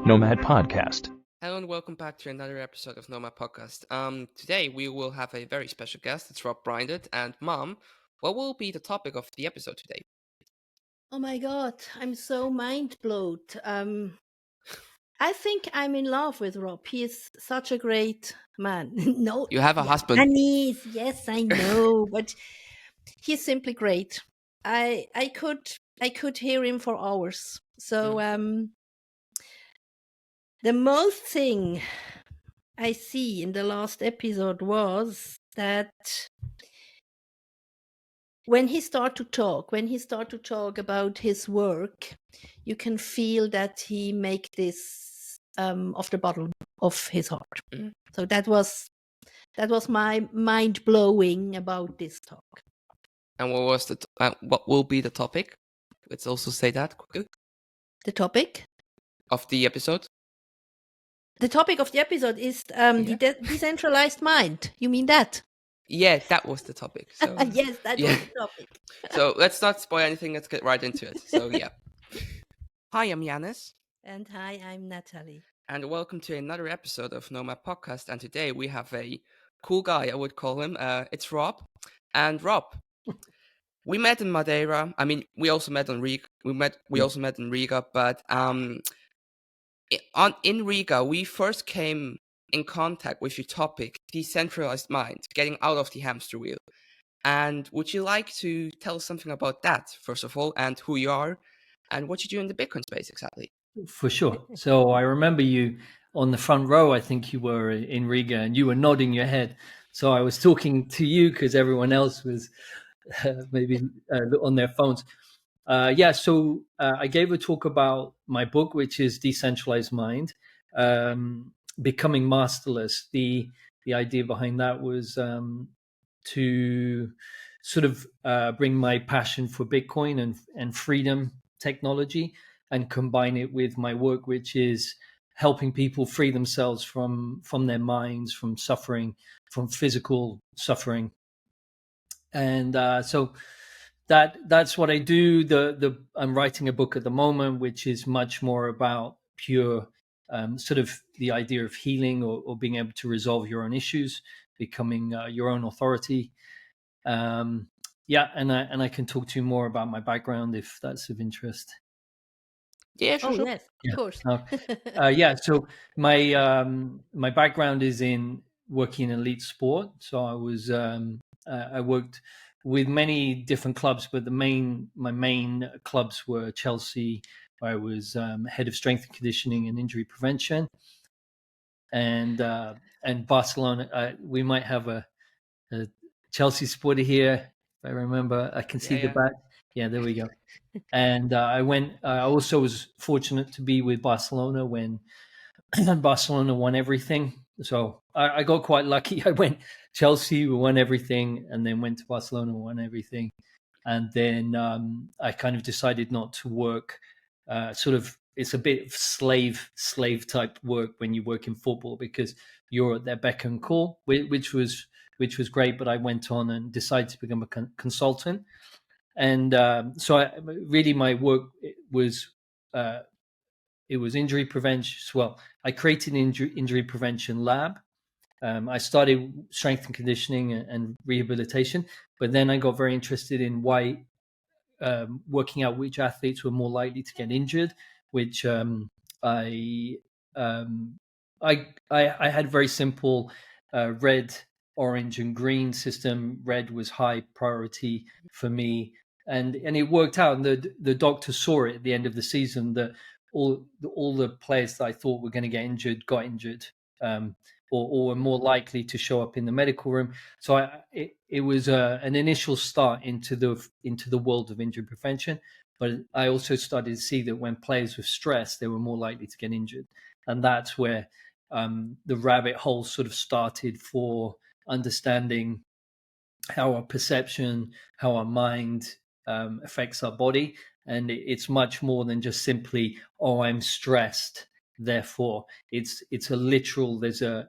Nomad Podcast. Hello and welcome back to another episode of Nomad Podcast. Today we will have a very special guest. It's Rob Brinded. And Mom, what will be the topic of the episode today? Oh my God, I'm so mind blown. I think I'm in love with Rob. He is such a great man. No, You have a husband. And yes, I know, but he's simply great. I could hear him for hours. So the most thing I see in the last episode was that when he started to talk about his work, you can feel that he make this off the bottom of his heart. Mm. So that was my mind blowing about this talk. And what was what will be the topic? Let's also say that quickly. The topic of the episode. The topic of the episode is the decentralized mind. You mean that? Yeah, that was the topic. So, yes, that was the topic. So let's not spoil anything. Let's get right into it. So yeah. Hi, I'm Yanis. And hi, I'm Natalie. And welcome to another episode of Nomad Podcast. And today we have a cool guy, I would call him. It's Rob. And Rob, we met in Madeira. I mean, we also met on Riga. We also met in Riga. But in Riga, we first came in contact with your topic, Decentralized Mind, getting out of the hamster wheel. And would you like to tell us something about that, first of all, and who you are, and what you do in the Bitcoin space exactly? For sure. So I remember you on the front row, I think you were in Riga, and you were nodding your head. So I was talking to you because everyone else was maybe on their phones. So I gave a talk about my book, which is Decentralized Mind, Becoming Masterless. The idea behind that was to sort of bring my passion for Bitcoin and freedom technology and combine it with my work, which is helping people free themselves from their minds, from suffering, from physical suffering. And so that's what I do. I'm writing a book at the moment, which is much more about pure sort of the idea of healing or being able to resolve your own issues, becoming your own authority. And I can talk to you more about my background if that's of interest. Yeah, sure. Yes, of course. So my background is in working in elite sport. So I was I worked with many different clubs, but my main clubs were Chelsea, where I was head of strength and conditioning and injury prevention, and Barcelona. We might have a Chelsea supporter here. If I remember, I can see the back. Yeah, there we go. And I also was fortunate to be with Barcelona when Barcelona won everything. So I got quite lucky. I went Chelsea, won everything, and then went to Barcelona, won everything. And then I kind of decided not to work. It's a bit of slave type work when you work in football because you're at their beck and call, which was great. But I went on and decided to become a consultant. And my work was injury prevention. Well, I created an injury prevention lab. I started strength and conditioning and rehabilitation, but then I got very interested in why working out which athletes were more likely to get injured, which I had very simple red, orange, and green system. Red was high priority for me. And it worked out. And the doctor saw it at the end of the season that all the players that I thought were going to get injured got injured, or were more likely to show up in the medical room. So it was an initial start into the world of injury prevention. But I also started to see that when players were stressed, they were more likely to get injured, and that's where the rabbit hole sort of started for understanding how our perception, how our mind affects our body. And it's much more than just simply, oh, I'm stressed, therefore. It's a literal, there's a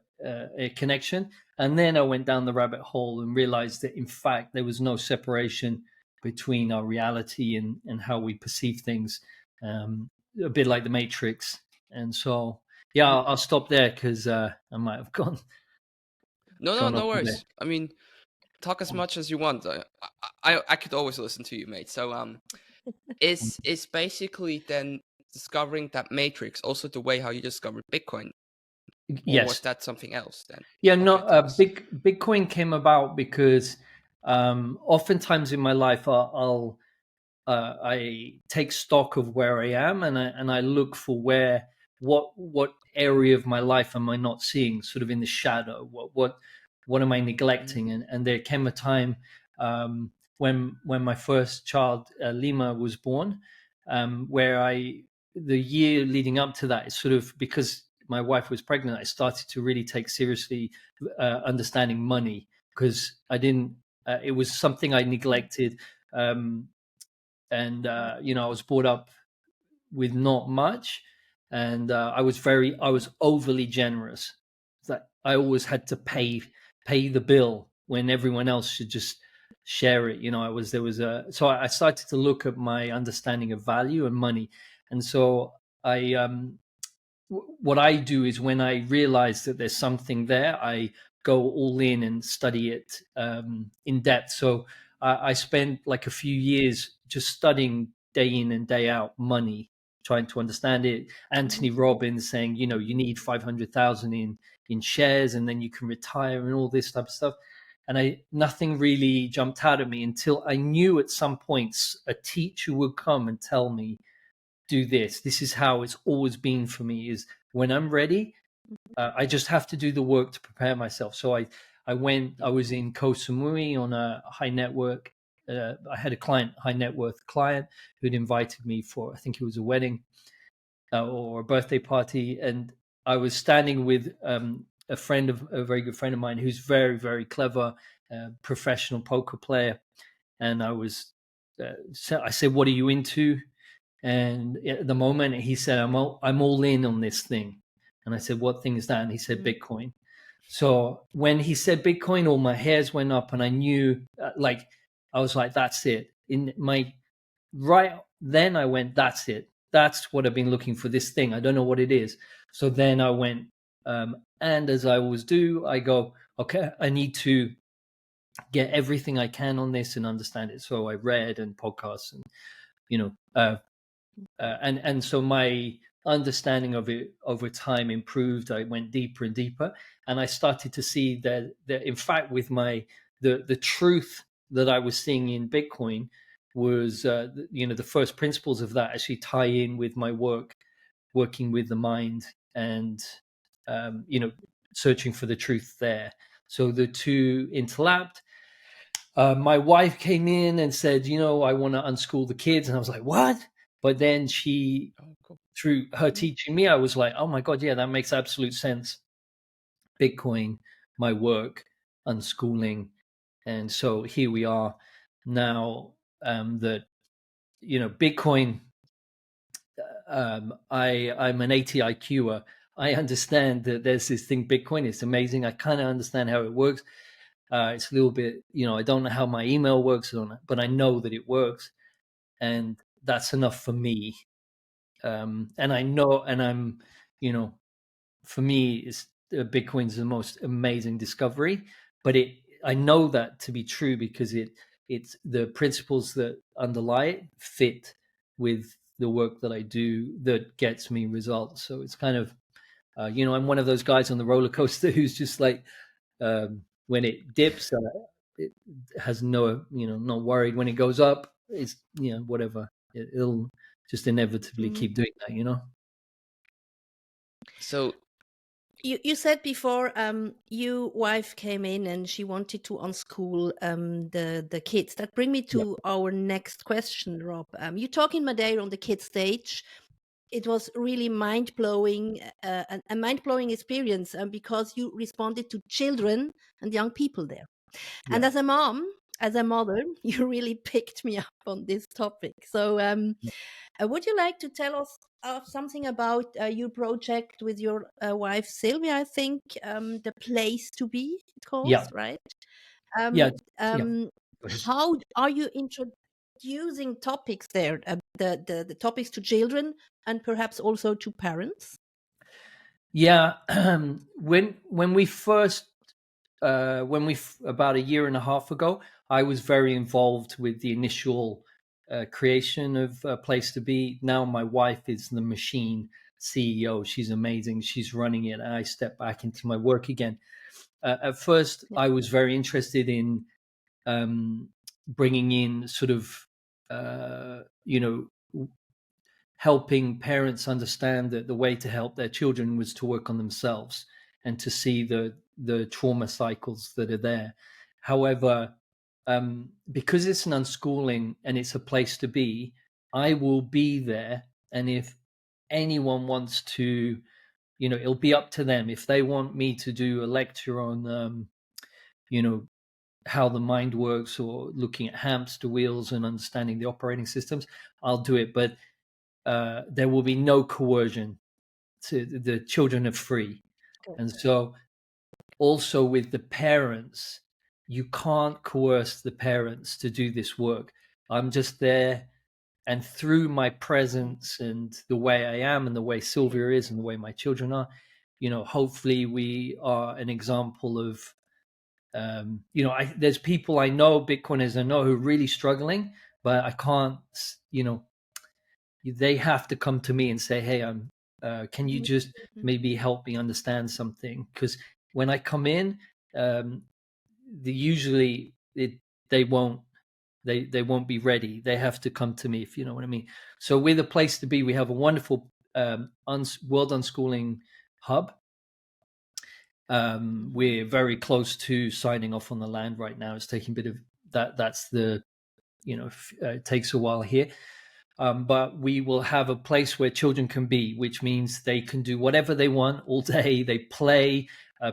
connection. And then I went down the rabbit hole and realized that, in fact, there was no separation between our reality and how we perceive things. A bit like the Matrix. And so, yeah, I'll stop there because I might have gone No, off no a bit. worries. I mean, talk as much as you want. I could always listen to you, mate. So is basically then discovering that matrix also the way how you discovered Bitcoin, or was Yes. that something else then? Yeah, Okay, no, tell us. Bitcoin came about because oftentimes in my life I take stock of where I am, and I look for what area of my life am I not seeing, sort of in the shadow. What am I neglecting? And there came a time when my first child Lima was born, where the year leading up to that is sort of because my wife was pregnant, I started to really take seriously understanding money, because I didn't. It was something I neglected. And I was brought up with not much, and I was overly generous. It's like I always had to pay the bill when everyone else should just share it. So I started to look at my understanding of value and money. And so I what I do is, when I realize that there's something there, I go all in and study it in depth. So I spent like a few years just studying day in and day out money, trying to understand it. Anthony Robbins saying, you need 500,000 in shares, and then you can retire, and all this type of stuff. And nothing really jumped out at me until I knew at some points a teacher would come and tell me, do this. This is how it's always been for me, is when I'm ready, I just have to do the work to prepare myself. So I was in Koh Samui on a high network. I had a high net worth client who'd invited me for, I think it was a wedding or a birthday party. And I was standing with a very good friend of mine, who's very, very clever, professional poker player. And I said, what are you into? And at the moment, he said, I'm all in on this thing. And I said, what thing is that? And he said, Bitcoin. So when he said Bitcoin, all my hairs went up, and I knew, I was like, that's it. Right then I went, that's it. That's what I've been looking for, this thing. I don't know what it is. So then I went, and as I always do, I go, okay, I need to get everything I can on this and understand it. So I read and podcasts and, and so my understanding of it over time improved. I went deeper and deeper, and I started to see that in fact, with the truth that I was seeing in Bitcoin was, the first principles of that actually tie in with my working with the mind, and searching for the truth there. So the two interlapped. My wife came in and said, I want to unschool the kids. And I was like, what? But then through her teaching me, I was like, oh my God, yeah, that makes absolute sense. Bitcoin, my work, unschooling. And so here we are now, that, Bitcoin, I'm an 80 IQer. I understand that there's this thing, Bitcoin. It's amazing. I kind of understand how it works. It's a little bit, I don't know how my email works, but I know that it works, and that's enough for me. And I know, and I'm, for me, Bitcoin's the most amazing discovery. But I know that to be true because it's the principles that underlie it fit with the work that I do that gets me results. So it's kind of, I'm one of those guys on the roller coaster who's just like, when it dips, it has not worried. When it goes up, it's whatever. It'll just inevitably keep doing that. So You said before, your wife came in and she wanted to unschool the kids. That bring me to our next question, Rob. You talk in Madeira on the kids stage. It was really mind-blowing, a mind-blowing experience, because you responded to children and young people there. And as a mother, you really picked me up on this topic. So would you like to tell us something about your project with your wife, Sylvia, I think, the place to be, it calls, Yeah. right? Yeah. Um, Yeah. um, Go ahead. how are you using topics there, the topics to children and perhaps also to parents? Yeah, when we first about a year and a half ago, I was very involved with the initial creation of Place to Be. Now my wife is the machine CEO. She's amazing. She's running it, and I step back into my work again. At first, Yeah. I was very interested in bringing in sort of, helping parents understand that the way to help their children was to work on themselves and to see the trauma cycles that are there. However, because it's an unschooling and it's a place to be, I will be there. And if anyone wants to, it'll be up to them. If they want me to do a lecture on, how the mind works, or looking at hamster wheels and understanding the operating systems, I'll do it. But there will be no coercion. The children are free. And so also with the parents, you can't coerce the parents to do this work. I'm just there, and through my presence and the way I am and the way Sylvia is and the way my children are, hopefully we are an example of, there's people I know, Bitcoiners I know, who are really struggling, but I can't, they have to come to me and say, hey, can you just maybe help me understand something? Because when I come in, usually they won't be ready. They have to come to me, if you know what I mean. So we're the place to be. We have a wonderful World Unschooling hub. We're very close to signing off on the land right now. It's taking a bit of that. That's the, it takes a while here. But we will have a place where children can be, which means they can do whatever they want all day. They play.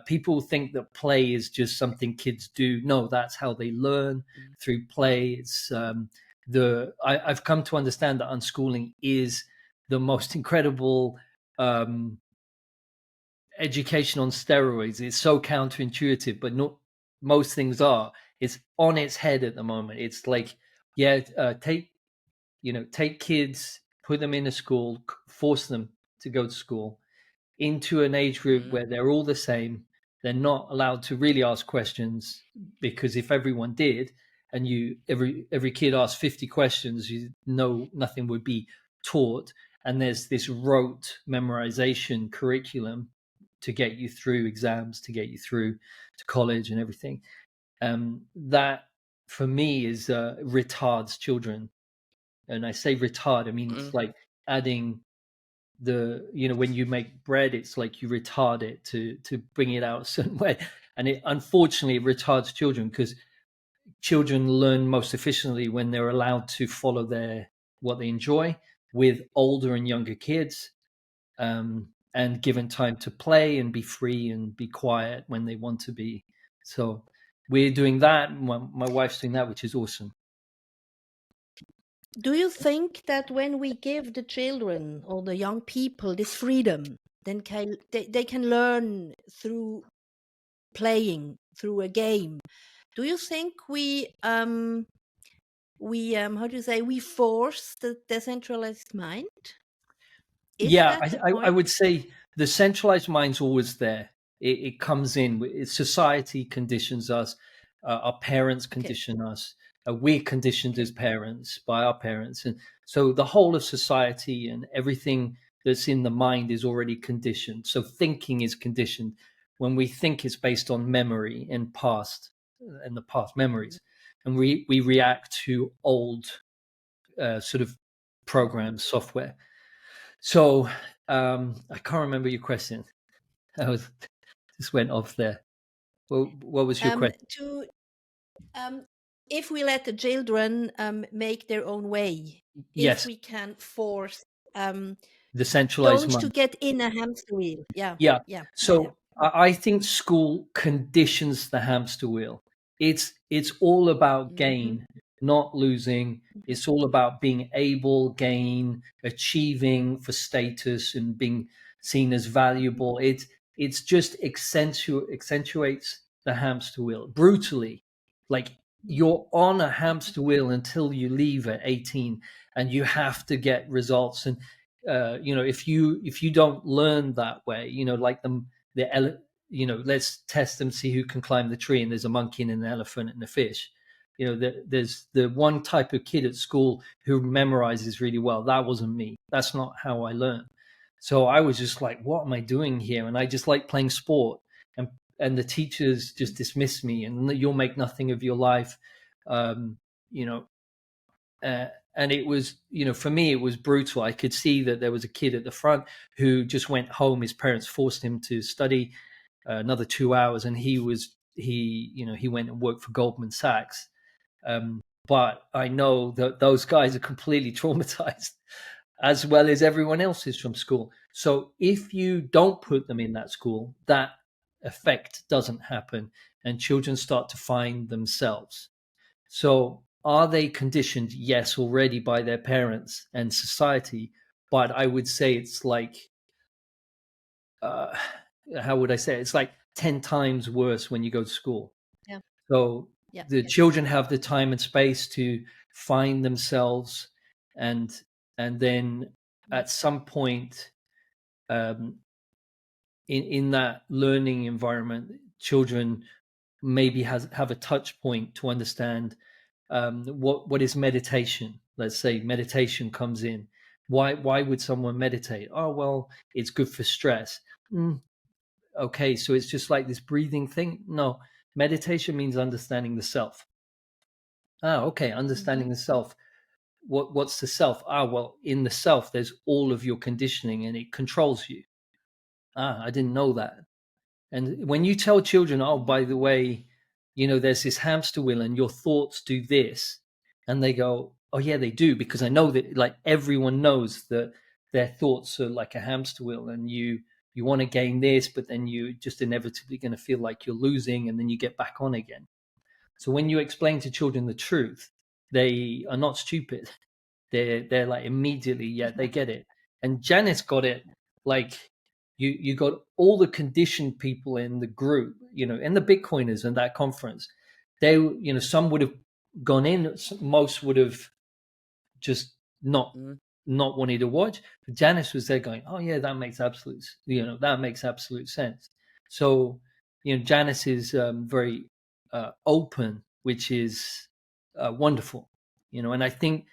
People think that play is just something kids do. No, that's how they learn, through play. It's I've come to understand that unschooling is the most incredible education on steroids. It's so counterintuitive, but not most things are. It's on its head at the moment. It's like, take kids, put them in a school, force them to go to school, into an age group where they're all the same. They're not allowed to really ask questions, because if everyone did, and every kid asked 50 questions, nothing would be taught. And there's this rote memorization curriculum to get you through exams, to get you through to college and everything. That for me is retards children. And I say retard, I mean, it's like adding when you make bread, it's like you retard it to bring it out a certain way. And it unfortunately retards children, because children learn most efficiently when they're allowed to follow what they enjoy with older and younger kids, and given time to play and be free and be quiet when they want to be. So we're doing that. My wife's doing that, which is awesome. Do you think that when we give the children or the young people this freedom, then they can learn through playing, through a game? Do you think we force the decentralized mind? I would say the centralized mind's always there. It comes in. Society conditions us. Our parents condition us. We're conditioned as parents by our parents. And so the whole of society and everything that's in the mind is already conditioned. So thinking is conditioned. When we think, it's based on memory and the past memories. And we react to old sort of programs, software. So I can't remember your question. Just went off there. Well, what was your question? If we let the children make their own way, yes, if we can force the centralized mind to get in a hamster wheel, So I think school conditions the hamster wheel. It's all about gain, not losing. It's all about being able, gain, achieving for status and being seen as valuable. It's just accentuates the hamster wheel brutally. Like you're on a hamster wheel until you leave at 18, and you have to get results. And if you don't learn that way, like let's test them, see who can climb the tree, and there's a monkey and an elephant and a fish. There's the one type of kid at school who memorizes really well. That wasn't me. That's not how I learned. So I was just like, what am I doing here? And I just like playing sport, and the teachers just dismiss me, and you'll make nothing of your life. um, you know and it was, for me, it was brutal. I could see that there was a kid at the front who just went home. His parents forced him to study another 2 hours, and he went and worked for Goldman Sachs. But I know that those guys are completely traumatized, as well as everyone else is from school. So if you don't put them in that school, that effect doesn't happen, and children start to find themselves. So are they conditioned? Yes, already by their parents and society. But I would say it's like, how would I say it? It's like 10 times worse when you go to school. Yeah. So Yeah. the children have the time and space to find themselves, and then at some point, in that learning environment, children maybe have a touch point to understand what is meditation. Let's say meditation comes in. Why would someone meditate? Oh, well, it's good for stress. Okay, so it's just like this breathing thing? No, meditation means understanding the self. Okay, understanding the self. What's the self? Well, in the self, there's all of your conditioning, and it controls you. I didn't know that. And when you tell children, oh, by the way, there's this hamster wheel and your thoughts do this, and they go, oh yeah, they do, because I know that, like, everyone knows that their thoughts are like a hamster wheel, and you want to gain this, but then you just inevitably going to feel like you're losing, and then you get back on again. So when you explain to children the truth, they are not stupid. They're like, immediately, yeah, they get it. And Janice got it. Like, you got all the conditioned people in the group, and the Bitcoiners in that conference. They, some would have gone in, most would have just not wanted to watch. But Janice was there going, oh yeah, that makes absolute sense. So, Janice is very open, which is wonderful, and I think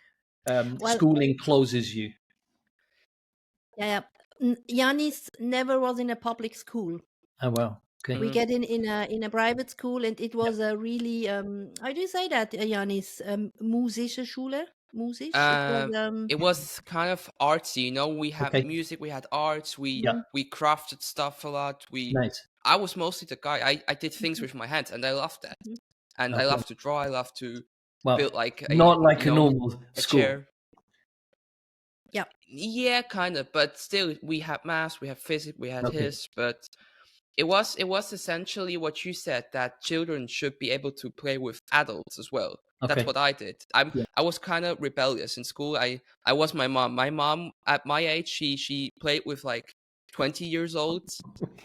schooling closes you. Yeah. Yanis never was in a public school. Oh well. Okay. We get in a private school, and it was a really how do you say that, Yanis? Musische Schule? Musisch? It was kind of artsy, we had Okay. music, we had arts, we Yeah. we crafted stuff a lot. Nice. I was mostly the guy. I did things with my hands, and I loved that. And I Okay. love to draw. I love to Well, build like not like a normal a school. chair. Yeah. Yeah, kind of, but still, we had maths, we had physics, we had his, but it was essentially what you said, that children should be able to play with adults as well. Okay. That's what I did. I was kind of rebellious in school. I was my mom. My mom at my age, she played with like 20 years olds,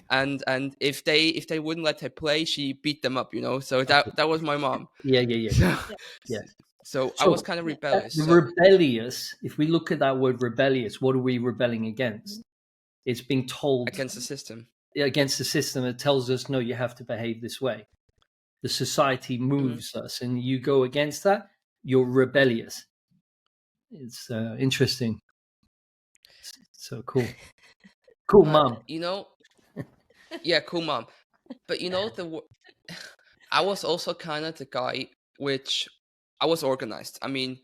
and if they wouldn't let her play, she beat them up. So that was my mom. Yeah. So I was kind of rebellious. Rebellious. If we look at that word rebellious, what are we rebelling against? It's being told against the system. Against the system that tells us, no, you have to behave this way. The society moves us, and you go against that, you're rebellious. It's interesting. So cool. Cool mom. Yeah, cool mom. But I was also kind of the guy which I was organized. I mean,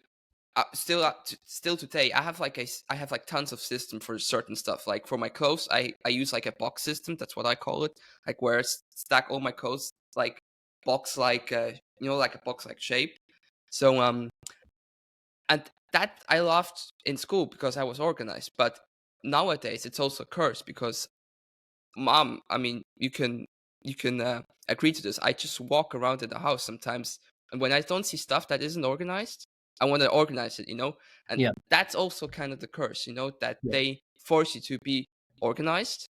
still today, I have like tons of system for certain stuff. Like for my clothes, I use like a box system. That's what I call it. Like where I stack all my clothes like box, like like a box like shape. So and that I loved in school because I was organized. But nowadays it's also a curse because mom, I mean, you can agree to this. I just walk around in the house sometimes, and when I don't see stuff that isn't organized, I want to organize it, and that's also kind of the curse, that they force you to be organized,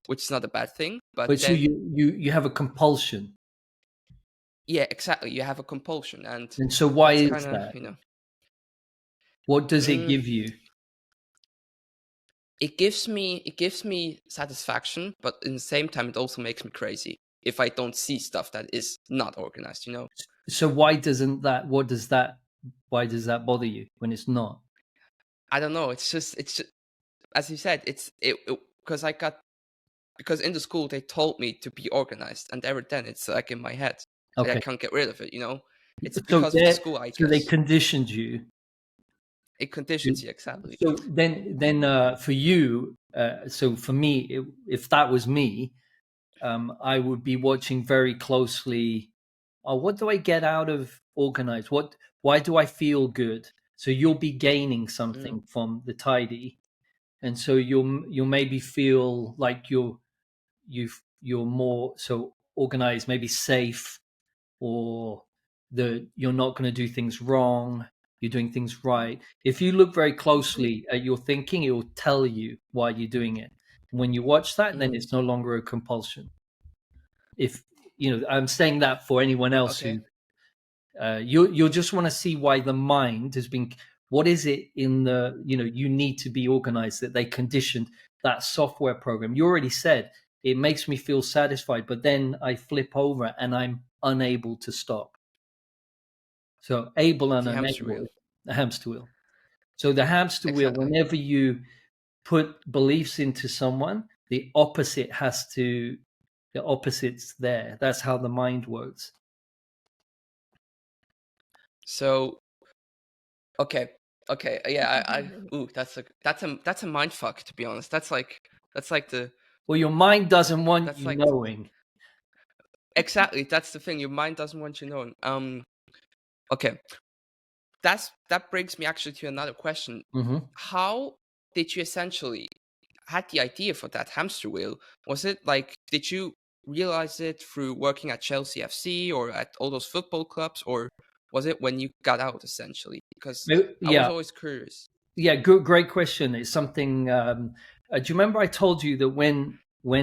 which is not a bad thing, but so you have a compulsion. Yeah, exactly. You have a compulsion, And so why that's is kind of, that? What does it give you? it gives me satisfaction, but in the same time, it also makes me crazy if I don't see stuff that is not organized. So why does that bother you when it's not? I don't know. It's just as you said. Because because in the school they told me to be organized, and ever then it's like in my head. I Okay. can't get rid of it. It's So because of the school, I they guess. conditioned you. It conditions you, exactly. So then for you, so for me, if that was me, I would be watching very closely. Oh, what do I get out of organized? Why do I feel good? So you'll be gaining something from the tidy, and so you'll maybe feel like you're more so organized, maybe safe, or you're not going to do things wrong, you're doing things right. If you look very closely at your thinking, it will tell you why you're doing it. When you watch that, then it's no longer a compulsion. If I'm saying that for anyone else Okay. who you'll just want to see why the mind has been. What is it in the you need to be organized that they conditioned that software program? You already said it makes me feel satisfied, but then I flip over and I'm unable to stop. So able and The hamster unable wheel. is the hamster wheel. So the hamster wheel, Exactly. whenever you put beliefs into someone, the opposite's there. That's how the mind works. So okay, yeah, ooh, that's a mind fuck, to be honest. That's like the Well, your mind doesn't want that's you like knowing. exactly, that's the thing. Your mind doesn't want you knowing. Okay, that brings me actually to another question. Mm-hmm. How did you essentially had the idea for that hamster wheel? Was it like, did you realize it through working at Chelsea FC or at all those football clubs, or was it when you got out essentially? Because I was Yeah, always curious. yeah. Good, great question. It's something. Do you remember I told you that when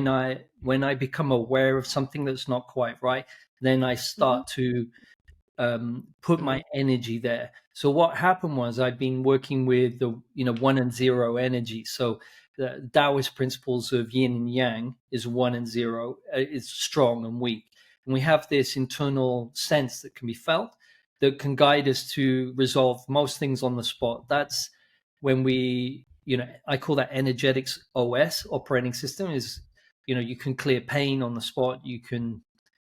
I become aware of something that's not quite right, then I start to put Mm-hmm. my energy there. So what happened was I'd been working with the 1 and 0 energy. So the Taoist principles of yin and yang is 1 and 0. It's strong and weak, and we have this internal sense that can be felt that can guide us to resolve most things on the spot. That's when I call that energetics OS, operating system. Is you can clear pain on the spot.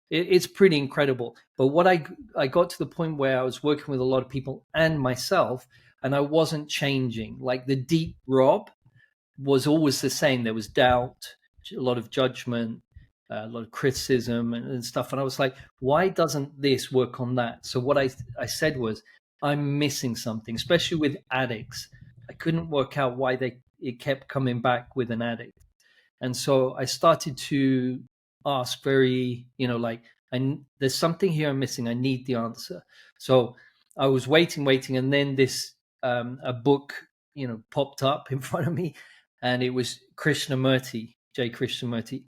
It's pretty incredible. But what I got to the point where I was working with a lot of people and myself, and I wasn't changing. Like the deep Rob was always the same. There was doubt, a lot of judgment, a lot of criticism and stuff. And I was like, why doesn't this work on that? So what I said was, I'm missing something, especially with addicts. I couldn't work out why it kept coming back with an addict. And so I started to ask very, like, there's something here I'm missing. I need the answer. So I was waiting, and then this a book, popped up in front of me, and it was Krishnamurti, J. Krishnamurti,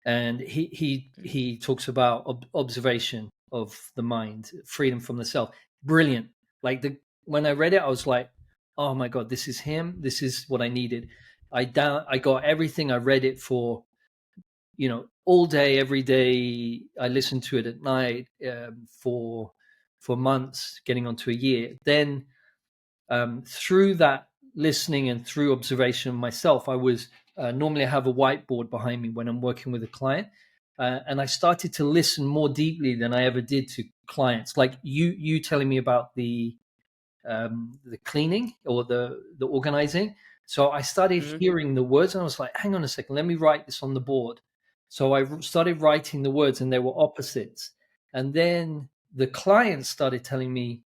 and he talks about observation of the mind, freedom from the self. Brilliant. Like when I read it, I was like, oh my god, this is him. This is what I needed. I got everything. I read it for all day, every day. I listened to it at night for months, getting onto a year. Then through that listening and through observation myself, I was normally I have a whiteboard behind me when I'm working with a client, and I started to listen more deeply than I ever did to clients. Like you telling me about the cleaning or the organizing. So I started Mm-hmm. hearing the words, and I was like, hang on a second, let me write this on the board. So I started writing the words, and they were opposites. And then the clients started telling me,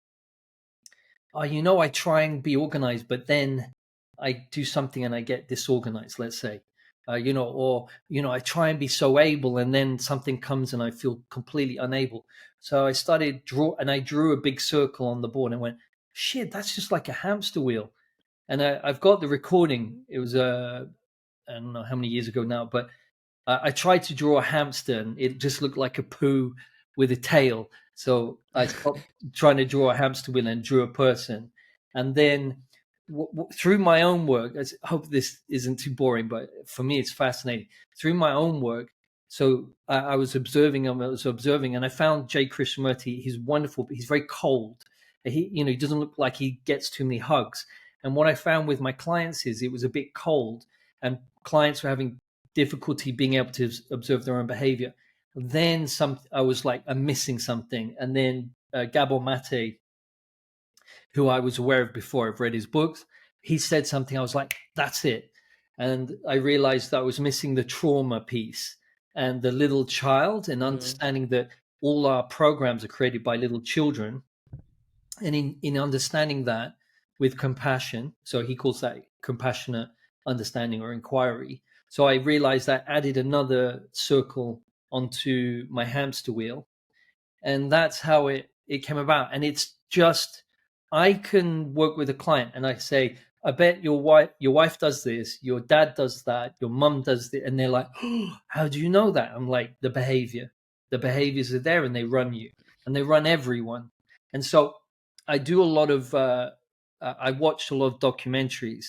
oh, I try and be organized, but then I do something and I get disorganized, let's say. I try and be so able, and then something comes and I feel completely unable. So I started I drew a big circle on the board and went, shit, that's just like a hamster wheel. And I've got the recording. It was I don't know how many years ago now, but I tried to draw a hamster, and it just looked like a poo with a tail. So I stopped trying to draw a hamster wheel and drew a person. And then through my own work, I hope this isn't too boring, but for me, it's fascinating. Through my own work, so I was observing, and I found Jay Krishnamurti. He's wonderful, but he's very cold. He doesn't look like he gets too many hugs. And what I found with my clients is it was a bit cold, and clients were having difficulty being able to observe their own behavior. Then I was like, I'm missing something. And then Gabor Mate, who I was aware of before, I've read his books, he said something. I was like, that's it. And I realized that I was missing the trauma piece and the little child, and understanding that all our programs are created by little children. And in understanding that with compassion, so he calls that compassionate understanding or inquiry. So I realized that added another circle onto my hamster wheel. And that's how it came about. And it's just, I can work with a client and I say, I bet your wife does this, your dad does that, your mum does it. And they're like, oh, how do you know that? I'm like, the behaviors are there, and they run you, and they run everyone. And so I do a lot of, I watch a lot of documentaries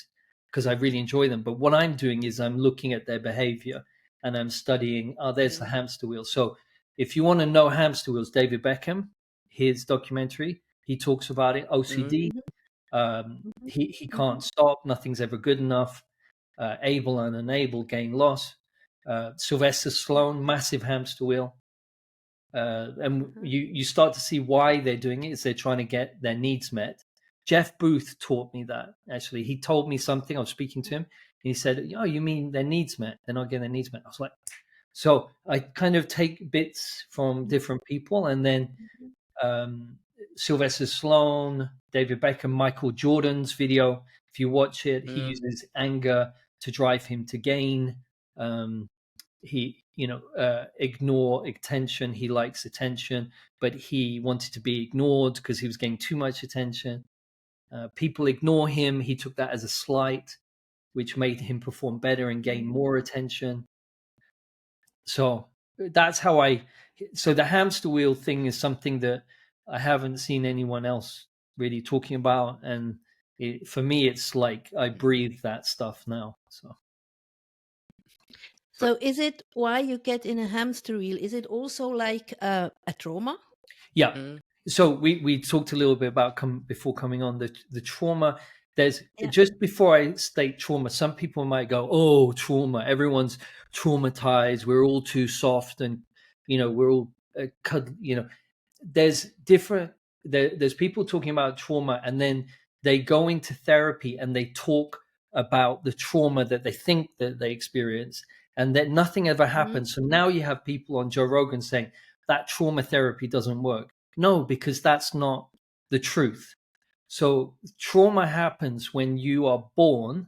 because I really enjoy them. But what I'm doing is I'm looking at their behavior and I'm studying, there's the hamster wheel. So if you want to know hamster wheels, David Beckham, his documentary, he talks about it. OCD, he can't stop, nothing's ever good enough. Able and unable, gain loss. Sylvester Stallone, massive hamster wheel. And you start to see why they're doing it, is they're trying to get their needs met. Jeff Booth taught me that, actually. He told me something. I was speaking to him, and he said, oh, you mean their needs met? They're not getting their needs met. I was like, so I kind of take bits from different people, and then Sylvester Stallone, David Beckham, Michael Jordan's video. If you watch it, he uses anger to drive him to gain. Ignore attention. He likes attention, but he wanted to be ignored because he was getting too much attention. People ignore him. He took that as a slight, which made him perform better and gain more attention. So that's how so the hamster wheel thing is something that I haven't seen anyone else really talking about. And for me, it's like I breathe that stuff now. So is it why you get in a hamster wheel? Is it also like a trauma? Yeah. So we talked a little bit about before coming on the trauma. There's just before I state trauma, some people might go, oh, trauma, everyone's traumatized, we're all too soft, and we're all there's people talking about trauma, and then they go into therapy and they talk about the trauma that they think that they experience, and that nothing ever happens. So now you have people on Joe Rogan saying that trauma therapy doesn't work. No, because that's not the truth. So trauma happens when you are born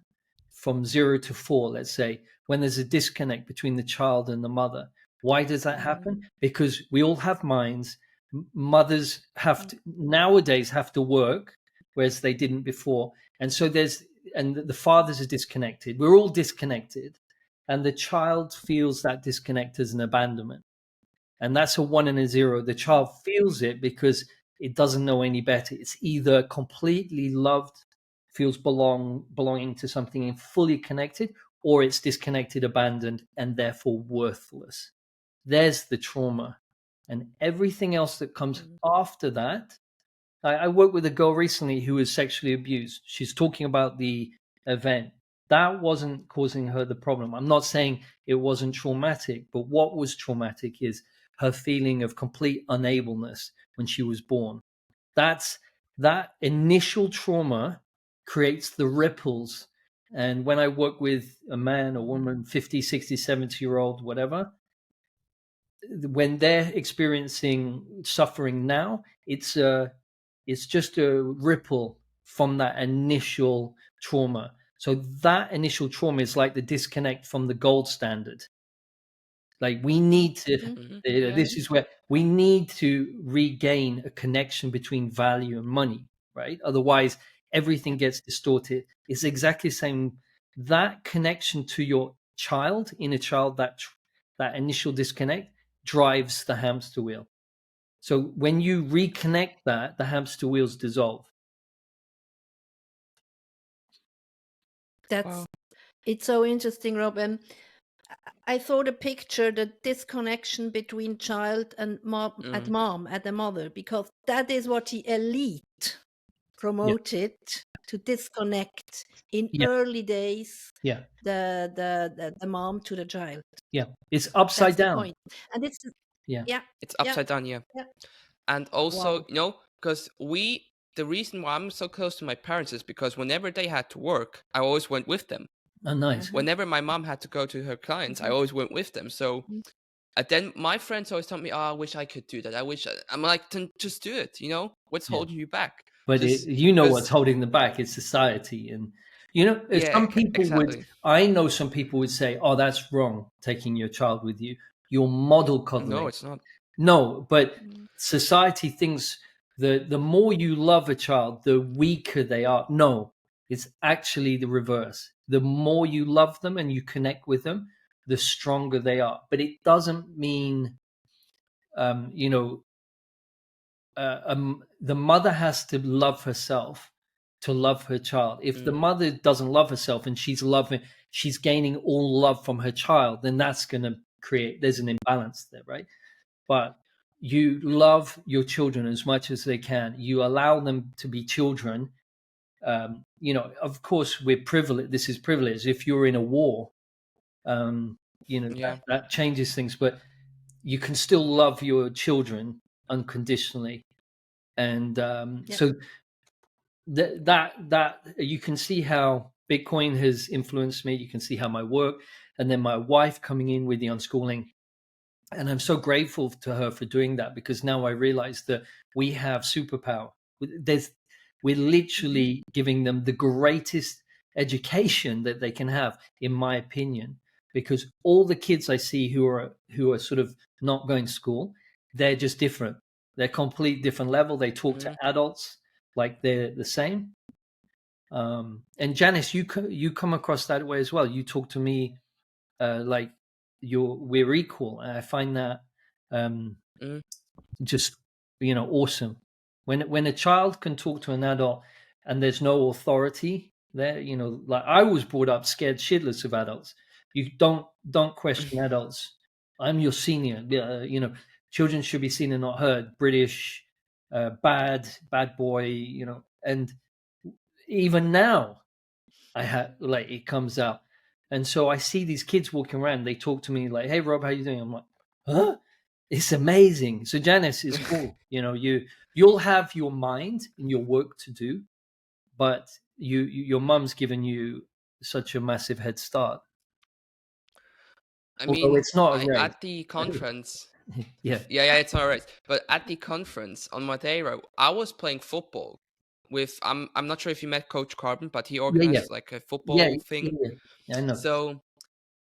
from 0 to 4, let's say, when there's a disconnect between the child and the mother. Why does that happen? Because we all have minds. Mothers nowadays have to work, whereas they didn't before. And so the fathers are disconnected. We're all disconnected. And the child feels that disconnect as an abandonment. And that's a 1 and a 0. The child feels it because it doesn't know any better. It's either completely loved, feels belonging to something and fully connected, or it's disconnected, abandoned, and therefore worthless. There's the trauma. And everything else that comes after that. I worked with a girl recently who was sexually abused. She's talking about the event. That wasn't causing her the problem. I'm not saying it wasn't traumatic, but what was traumatic is her feeling of complete unableness when she was born. That initial trauma creates the ripples. And when I work with a man, a woman, 50, 60, 70-year-old, whatever, when they're experiencing suffering now, it's just a ripple from that initial trauma. So that initial trauma is like the disconnect from the gold standard. Like we need to, this is where we need to regain a connection between value and money, right? Otherwise, everything gets distorted. It's exactly the same. That connection to your child, inner child, that initial disconnect drives the hamster wheel. So when you reconnect that, the hamster wheels dissolve. That's it's so interesting, Rob. I thought a picture the disconnection between child and mom at the mother, because that is what the elite promoted, to disconnect in early days. Yeah. The mom to the child. Yeah. It's upside That's the down. point. And it's It's upside down, yeah. And also, because the reason why I'm so close to my parents is because whenever they had to work, I always went with them. Oh, nice. Whenever my mom had to go to her clients, I always went with them. So then my friends always tell me, "Oh, I wish I could do that. I'm like, then just do it. What's holding you back?" But what's holding them back is society, and some people exactly. I know some people would say, "Oh, that's wrong, taking your child with you. You're model coddling." No, it's not. No, but society thinks the more you love a child, the weaker they are. No, it's actually the reverse. The more you love them and you connect with them, the stronger they are. But it doesn't mean, the mother has to love herself to love her child. If the mother doesn't love herself and she's gaining all love from her child, then that's going to there's an imbalance there, right? But you love your children as much as they can. You allow them to be children. Of course, we're privileged. This is privilege. If you're in a war, that changes things. But you can still love your children unconditionally, and so that you can see how Bitcoin has influenced me. You can see how my work, and then my wife coming in with the unschooling. And I'm so grateful to her for doing that, because now I realize that we have superpower. We're literally giving them the greatest education that they can have, in my opinion, because all the kids I see who are sort of not going to school, they're just different. They're complete different level. They talk to adults like they're the same. And Janice, you come across that way as well. You talk to me like we're equal, and I find that just awesome. When a child can talk to an adult and there's no authority there, like I was brought up scared shitless of adults. You don't question adults. I'm your senior. Children should be seen and not heard. British, bad boy. And even now, it comes out. And so I see these kids walking around. They talk to me like, "Hey, Rob, how you doing?" I'm like, "Huh? It's amazing." So Janice is cool. You'll have your mind and your work to do, but your mum's given you such a massive head start. I Although mean, it's not a race. at the conference. yeah, it's not a race. But at the conference on Madeira, I was playing football with. I'm not sure if you met Coach Carbon, but he organized like a football thing. Yeah, I know. So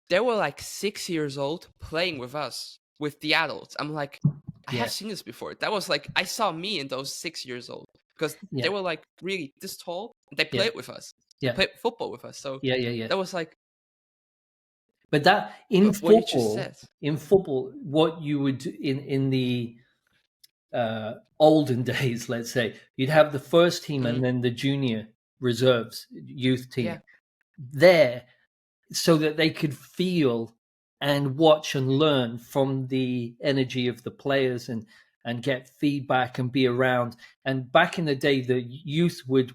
they were like 6 years old playing with us, with the adults. I'm like, I have seen this before. That was like, I saw me in those 6 years old, because they were like really this tall. And they played with us. They played football with us. So that was like. But that in football, what you would do in the olden days, let's say, you'd have the first team and then the junior reserves youth team there, so that they could feel and watch and learn from the energy of the players and get feedback and be around. And back in the day, the youth would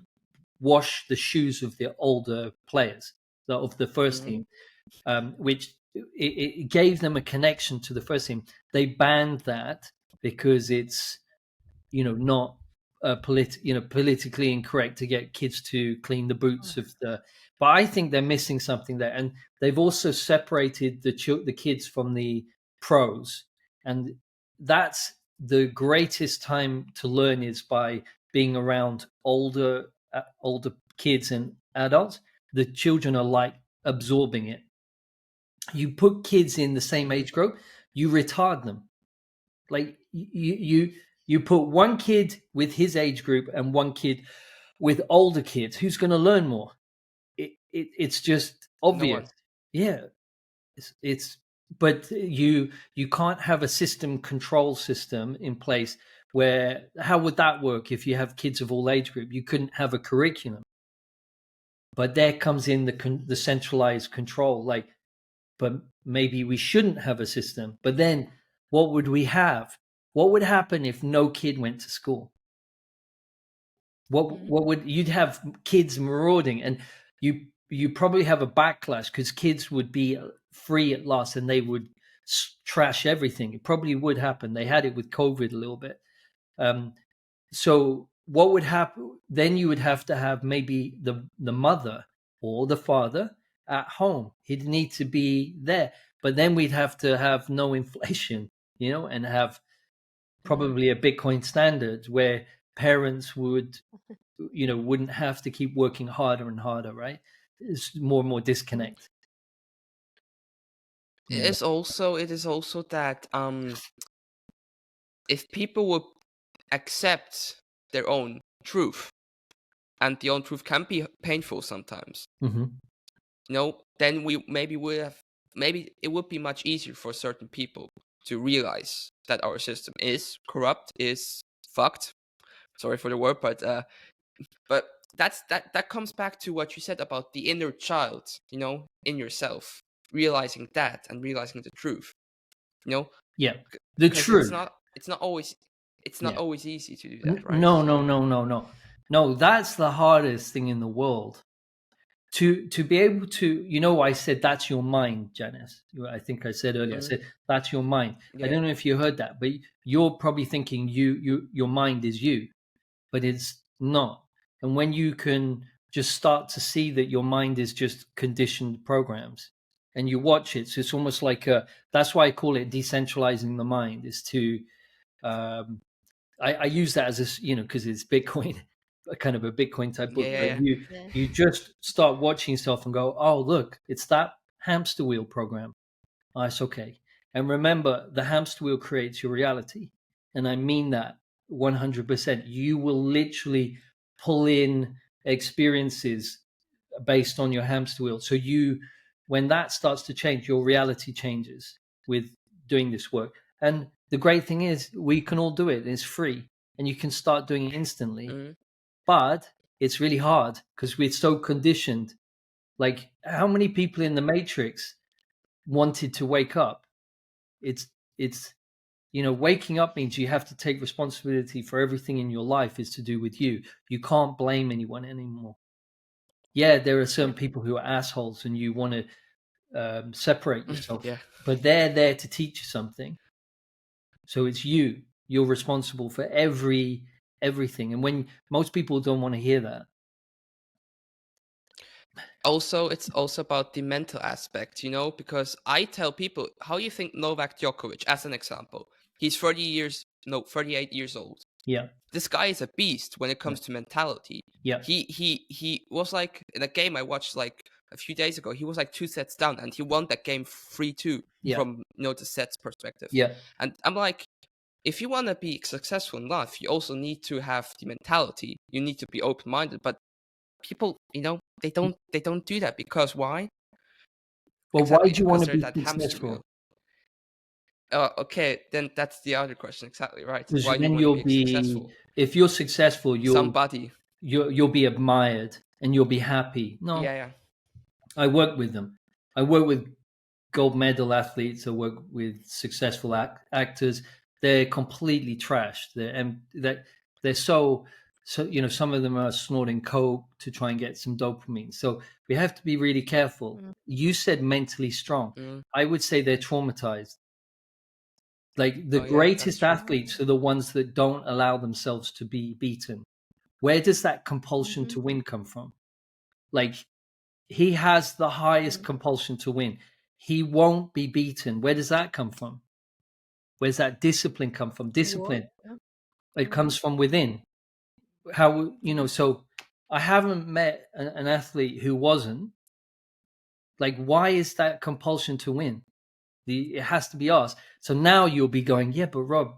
wash the shoes of the older players of the first team, which it gave them a connection to the first team. They banned that because it's not politically incorrect to get kids to clean the boots of the. But I think they're missing something there, and they've also separated the kids from the pros, and that's the greatest time to learn is by being around older kids and adults. The children are like absorbing it. You put kids in the same age group, you retard them. Like you put one kid with his age group and one kid with older kids. Who's going to learn more? It's just obvious. No one. Yeah, it's but you can't have a control system in place where, how would that work if you have kids of all age group? You couldn't have a curriculum. But there comes in the centralized control, like, but maybe we shouldn't have a system. But then what would we have? What would happen if no kid went to school? What would, you'd have kids marauding, and you probably have a backlash because kids would be free at last and they would trash everything. It probably would happen. They had it with COVID a little bit. So what would happen then? You would have to have maybe the mother or the father at home. He'd need to be there, but then we'd have to have no inflation, and have probably a Bitcoin standard where parents would, wouldn't have to keep working harder and harder, right? It's more and more disconnect. It is also that if people would accept their own truth, and the own truth can be painful sometimes, then we maybe it would be much easier for certain people to realize that our system is corrupt, is fucked. Sorry for the word, but that comes back to what you said about the inner child, in yourself, realizing that and realizing the truth, Yeah, the truth. It's not always easy to do that, right? No. That's the hardest thing in the world. To be able to, I said that's your mind, Janice. I think I said earlier. I said that's your mind. Yeah. I don't know if you heard that, but you're probably thinking your mind is you, but it's not. And when you can just start to see that your mind is just conditioned programs, and you watch it, so it's almost like that's why I call it decentralizing the mind. Is to I use that as a, because it's Bitcoin. Kind of a Bitcoin type book. Yeah. You just start watching yourself and go, oh, look, it's that hamster wheel program. Oh, it's okay. And remember, the hamster wheel creates your reality. And I mean that 100%. You will literally pull in experiences based on your hamster wheel. So when that starts to change, your reality changes with doing this work. And the great thing is we can all do it. It's free and you can start doing it instantly. But it's really hard because we're so conditioned. Like, how many people in the Matrix wanted to wake up? It's waking up means you have to take responsibility for everything in your life is to do with you. You can't blame anyone anymore. Yeah, there are certain people who are assholes and you want to separate yourself. Yeah. But they're there to teach you something. So it's you. You're responsible for everything. And when most people don't want to hear that. Also, it's also about the mental aspect, because I tell people, how you think Novak Djokovic, as an example, he's 38 years old. Yeah. This guy is a beast when it comes to mentality. Yeah. He was like, in a game I watched like a few days ago, he was like 2 sets down and he won that game 3-2 from, the sets perspective. Yeah. And I'm like, if you want to be successful in life, you also need to have the mentality. You need to be open-minded, but people, they don't do that because why? Well, why do you want to be successful? Okay, then that's the other question. Exactly right. Why then do you want to be successful? If you're successful, you'll be admired and you'll be happy. No. Yeah. I work with them. I work with gold medal athletes. I work with successful actors. They're completely trashed. They're so some of them are snorting coke to try and get some dopamine. So we have to be really careful. You said mentally strong. I would say they're traumatized. Like the greatest athletes are the ones that don't allow themselves to be beaten. Where does that compulsion to win come from? Like, he has the highest compulsion to win. He won't be beaten. Where does that come from? Where's that discipline come from? Discipline. It comes from within. How, so I haven't met an athlete who wasn't. Like, why is that compulsion to win? It has to be ours. So now you'll be going, yeah, but Rob,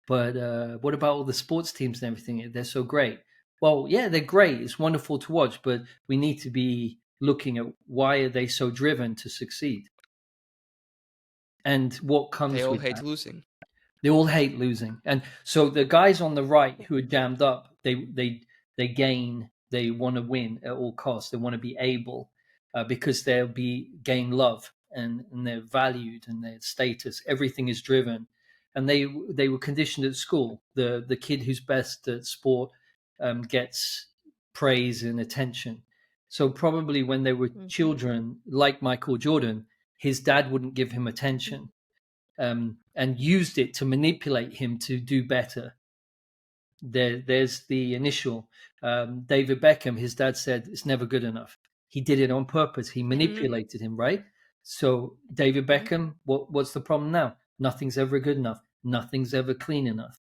what about all the sports teams and everything? They're so great. Well, yeah, they're great. It's wonderful to watch, but we need to be looking at why are they so driven to succeed? And what comes They all with hate that? losing. They all hate losing. And so the guys on the right who are jammed up, they gain, they want to win at all costs. They want to be able, because they'll be gain love, and they're valued, and their status, everything is driven. And they were conditioned at school. The kid who's best at sport gets praise and attention. So probably when they were children, like Michael Jordan, his dad wouldn't give him attention, and used it to manipulate him to do better. There's the initial David Beckham. His dad said it's never good enough. He did it on purpose. He manipulated him, right? So David Beckham, what's the problem now? Nothing's ever good enough. Nothing's ever clean enough.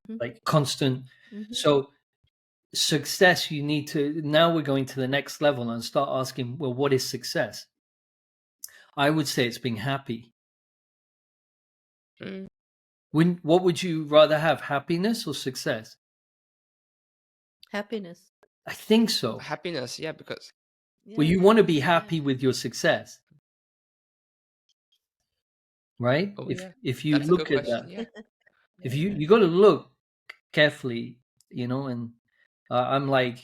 Like constant. So success, you need to, now we're going to the next level and start asking, well, what is success? I would say it's being happy. What would you rather have, happiness or success? Happiness. I think so. Happiness, yeah, because Well, you want to be happy with your success, right? If you that's a look good at question. that, Yeah. if you got to look carefully, and I'm like,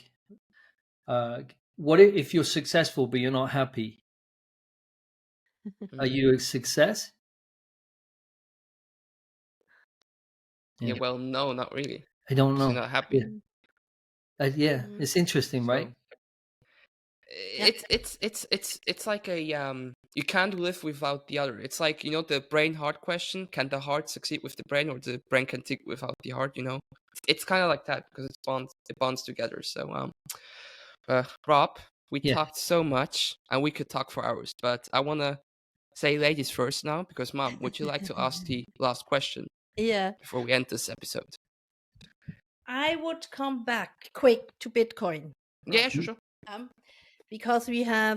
what if you're successful but you're not happy? Are you a success? Yeah. Well, no, not really. I don't know. You're not happy. Yeah, it's interesting, right? It's like a you can't live without the other. It's like, the brain heart question: can the heart succeed with the brain, or the brain can succeed without the heart? It's kind of like that, because it bonds together. So Rob, we talked so much, and we could talk for hours, but I want to say ladies first now, because Mom, would you like to ask the last question before we end this episode? I would come back quick to Bitcoin. Yeah, sure. Because we are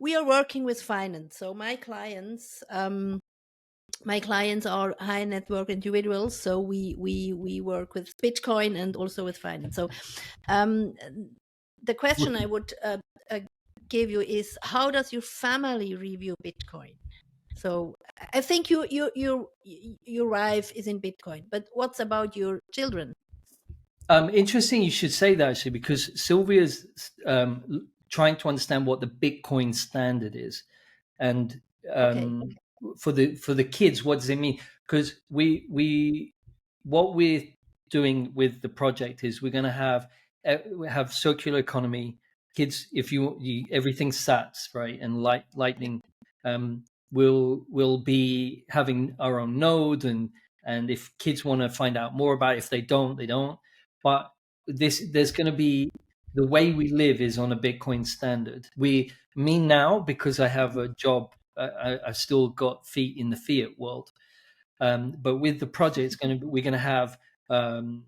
working with finance. So my clients are high net worth individuals. So we work with Bitcoin and also with finance. So the question I would give you is, how does your family review Bitcoin? So I think your wife is in Bitcoin, but what's about your children? Interesting you should say that, actually, because Sylvia's trying to understand what the Bitcoin standard is, and for the kids, what does it mean? Because what we're doing with the project is we're going to have circular economy. Kids, if you everything's sats, right, and lightning, we'll be having our own node, and if kids want to find out more about it, if they don't, they don't. But there's going to be, the way we live is on a Bitcoin standard. Me now, because I have a job, I've still got feet in the fiat world. But with the project, we're going to have Bitcoin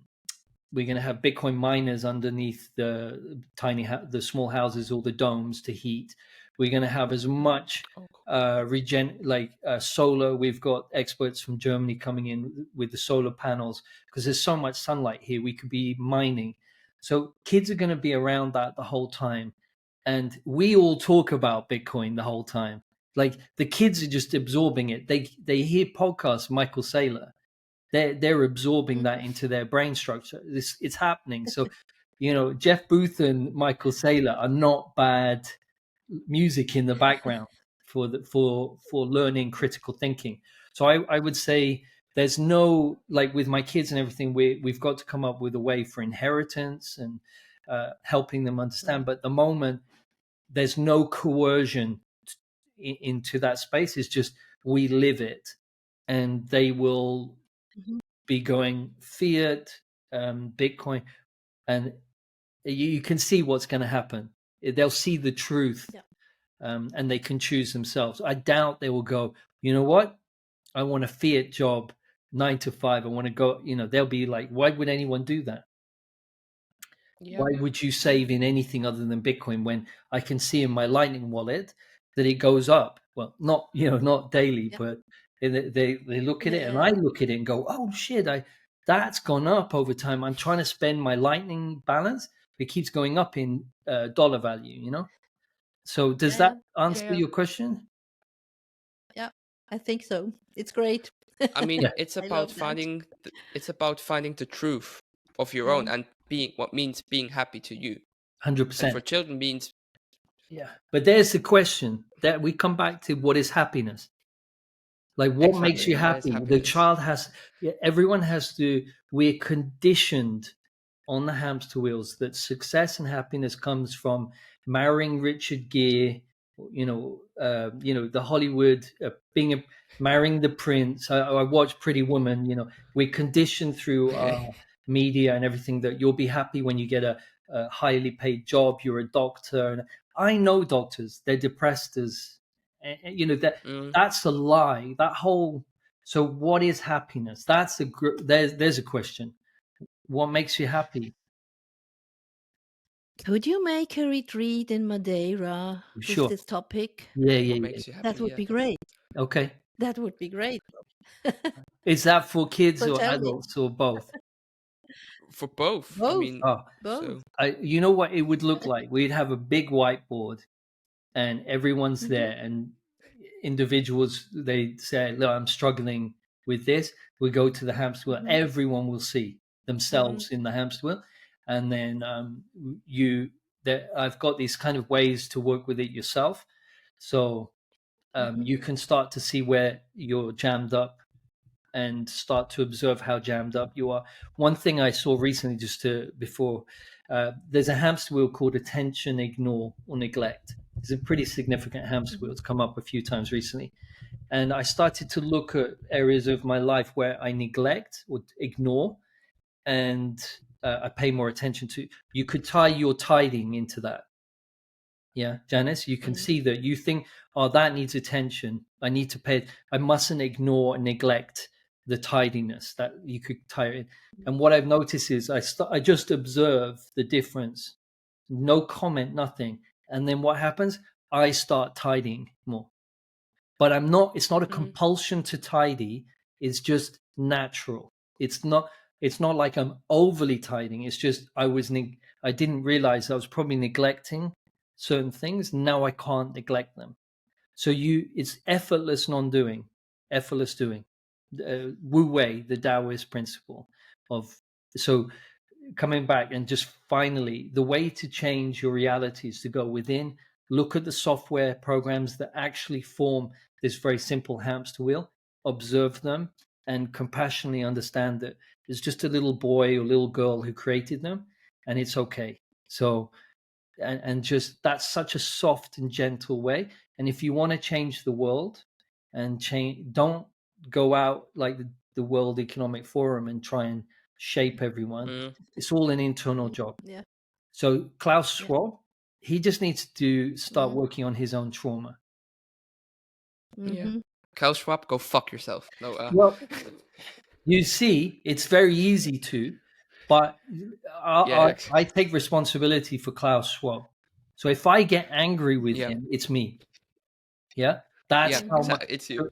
miners underneath the small houses or the domes to heat. We're going to have as much solar. We've got experts from Germany coming in with the solar panels, because there's so much sunlight here. We could be mining. So kids are going to be around that the whole time. And we all talk about Bitcoin the whole time. Like, the kids are just absorbing it. They hear podcasts, Michael Saylor. They're absorbing that into their brain structure. It's happening. So, Jeff Booth and Michael Saylor are not bad music in the background for learning critical thinking. So I would say there's no, like with my kids and everything, we've got to come up with a way for inheritance and helping them understand. But at the moment, there's no coercion into that space. It's just we live it, and they will be going fiat, Bitcoin, and you can see what's going to happen. They'll see the truth, and they can choose themselves. I doubt they will go, you know what? I want a fiat job, 9 to 5. I want to go, they'll be like, why would anyone do that? Yeah. Why would you save in anything other than Bitcoin when I can see in my Lightning wallet that it goes up? Well, not daily, but they look at it, and I look at it and go, oh shit, that's gone up over time. I'm trying to spend my Lightning balance. It keeps going up in dollar value, So does that answer your question? I think so. It's great. I mean, Yeah. it's I about love that. finding the truth of your Yeah. own and being what means being happy to you. And 100%. for children means Yeah. But there's the question that we come back to: what is happiness? Like, what makes exactly you what is happy? The happiness. child has, everyone has to, we're conditioned on the hamster wheels that success and happiness comes from marrying Richard Gere, the Hollywood, marrying the prince. I watch Pretty Woman. We're conditioned through media and everything that you'll be happy when you get a highly paid job. You're a doctor, and I know doctors. They're depressed as, that's a lie. That whole. So, what is happiness? That's there's a question. What makes you happy? Could you make a retreat in Madeira Sure. with this topic? Yeah. What makes you happy? That would be great. Okay. That would be great. Is that for kids So or tell me. adults or both? For both. I Both. mean, Both. so You know what it would look like? We'd have a big whiteboard and everyone's Mhm. there, and individuals, they say, look, I'm struggling with this. We go to the hamster wheel. Mhm. Everyone will see themselves in the hamster wheel. And then I've got these kind of ways to work with it yourself. So you can start to see where you're jammed up and start to observe how jammed up you are. One thing I saw recently, there's a hamster wheel called attention, ignore, or neglect. It's a pretty significant hamster wheel. It's come up a few times recently. And I started to look at areas of my life where I neglect or ignore, and I pay more attention to. You could tie your tiding into that. Yeah, Janice, you can see that you think, oh, that needs attention. I mustn't ignore and neglect the tidiness that you could tie it in. And what I've noticed is I just observe the difference, no comment, nothing. And then what happens? I start tidying more. But it's not a compulsion to tidy. It's just natural. It's not like I'm overly tidying. It's just I didn't realize I was probably neglecting certain things. Now I can't neglect them. So it's effortless non-doing, effortless doing. Wu Wei, the Taoist principle of, so coming back and just finally, the way to change your reality is to go within, look at the software programs that actually form this very simple hamster wheel, observe them, and compassionately understand that it's just a little boy or little girl who created them, and it's okay. So, and just that's such a soft and gentle way. And if you want to change the world and don't go out like the World Economic Forum and try and shape everyone. It's all an internal job. Yeah. So Klaus Schwab, he just needs to start working on his own trauma. Yeah. Klaus Schwab, go fuck yourself. No. Well, you see, it's very easy to, but I take responsibility for Klaus Schwab. So if I get angry with him, it's me. Yeah, that's how much. It's you.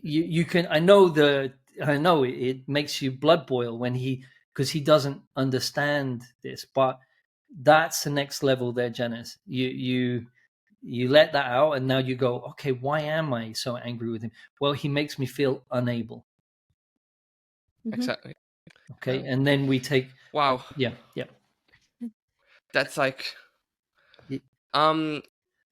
You can. I know it makes you blood boil because he doesn't understand this, but that's the next level there, Janice. You let that out, and now you go, okay, why am I so angry with him? Well, he makes me feel unable. Exactly. Okay, and then we take. Wow. Yeah. That's like.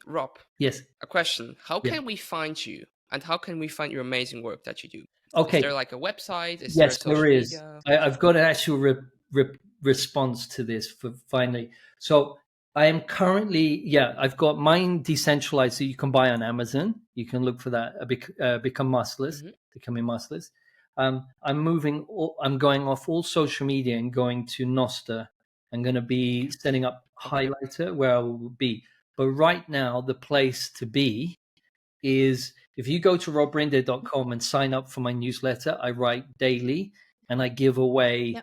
Rob. Yes. A question: how can we find you, and how can we find your amazing work that you do? Okay. Is there like a website? Is Yes, there social media? I've got an actual response to this for finally. So I am currently, I've got mine decentralized, so you can buy on Amazon. You can look for that. Becoming Muscless. I'm going off all social media and going to Noster. I'm going to be setting up Highlighter where I will be. But right now, the place to be is if you go to robbrinded.com and sign up for my newsletter. I write daily and I give away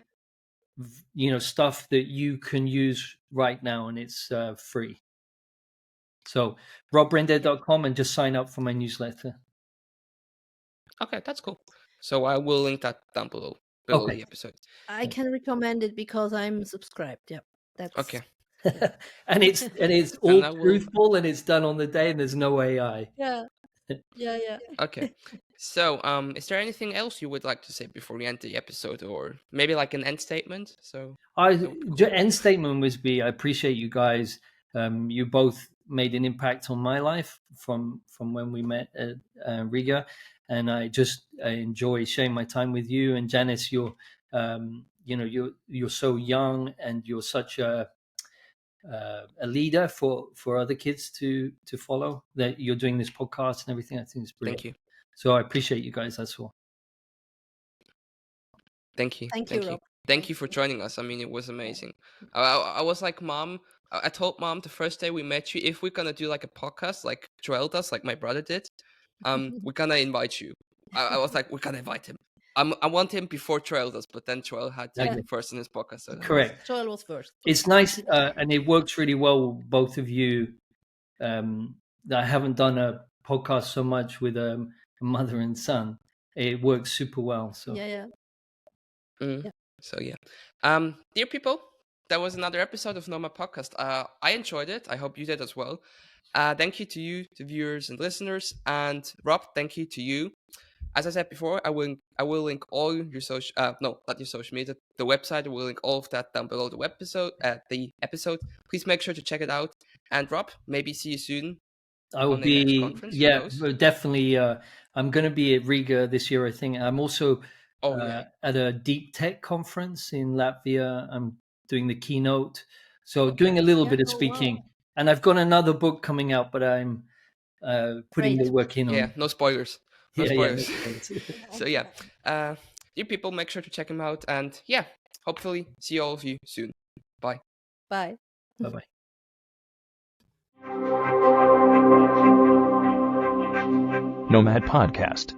stuff that you can use right now, and it's free. So robbrinded.com and just sign up for my newsletter. Okay, that's cool. So I will link that down below the episode. I can recommend it because I'm subscribed. Yeah, that's okay. and it's all truthful and it's done on the day, and there's no AI. Yeah. Yeah. Okay. So, is there anything else you would like to say before we end the episode, or maybe like an end statement? So, End statement would be: I appreciate you guys. You both made an impact on my life from when we met at Riga, and I enjoy sharing my time with you. And Janice, you're so young, and you're such a leader for other kids to follow. That you're doing this podcast and everything, I think is brilliant. thank you. So I appreciate you guys. That's all. Thank you. Thank you, Rob. Thank you for joining us. I mean, it was amazing. I was like, Mom, I told Mom the first day we met you, if we're gonna do like a podcast, like Joel does, like my brother did, we're gonna invite you. I was like, we're gonna invite him. I want him before Joel does, but then Joel had to Okay. first in his podcast. So Correct. Joel was first. It's nice, and it works really well with both of you. I haven't done a podcast so much with a mother and son. It works super well. So Yeah. So yeah, dear people, that was another episode of Noma Podcast. I enjoyed it. I hope you did as well. Thank you to you, to viewers and listeners, and Rob, thank you to you. As I said before, I will link all your social no, not your social media, the website. I will link all of that down below the episode. Please make sure to check it out. And Rob, maybe see you soon. I will on the next conference, who knows? definitely. I'm going to be at Riga this year, I think. I'm also at a deep tech conference in Latvia. I'm doing the keynote, so doing a little bit of speaking. Wow. And I've got another book coming out, but I'm putting Great. the work in on. Yeah, no spoilers. No Yeah, spoilers. no spoilers. So yeah, you people make sure to check him out, and yeah, hopefully see all of you soon. Bye. Bye. Bye-bye. Nomad Podcast.